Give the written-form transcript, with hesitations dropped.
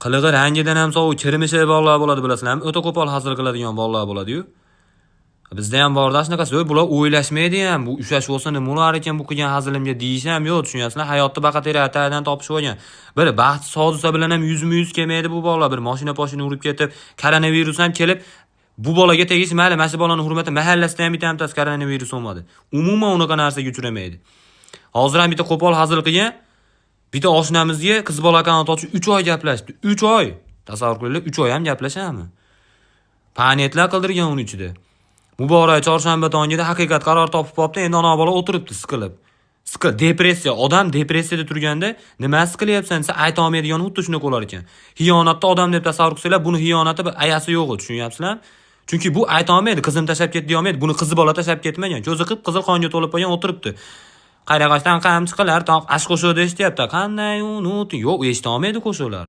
Qilig'i rangidan ham sovuq, kirmishi bog'lar bo'ladi bilasizlarmi? O'ta qo'pol hazil qiladigan bog'lar bo'ladi-yu. Bizda ham borda shunaqasi, bular o'ylashmaydi ham. Bu ushlash bo'lsa nima bo'lar ekan bu qilgan hazilimga deyish ham yo'q, tushunyapsizlar? Hayotda baqatera atadan topishib olgan. Bir baxt hodisa bilan ham yuzma-yuz kelmaydi bu bog'lar. Bir mashina urib ketib, koronavirus ham kelib, bu bolaga tegish mayli, mana shu bolaning hurmati mahallasida ham bitta hamtasi koronavirus olmadi. Umuman unaqa narsaga uchramaydi. Hozir ham bitta qo'pol hazil qilgan. Bitta oshnamizga qiz bola akkaunt ochib 3 oy gaplashdi. 3 oy. Tasavvur qilinglar, 3 oy ham gaplashami? Panetlar qildirgan uning ichida. Muborak chorshanba tongida haqiqat qaror topib qopti, endi ona bola o'tiribdi siqilib. Depressiya, odam depressiyada turganda nima siqilyapsan desa ayta olmaydigan xuddi shunday qo'lar ekan. Xiyonatda odam deb tasavvur qilsanglar, buni xiyonati bir ayasi yo'q, tushunyapsizlar? Chunki bu ayta olmaydi, qizim tashab ketdi deolmaydi. Buni qizi bola tashab ketmagan. Ko'zi qip-qizil qonga to'lib qolgan o'tiribdi. Qayrag'ashdan qamchi qilar, toq ash qo'shiq eshityapti. Qanday unut? Yo'q, eshita olmaydi qo'shiqlar.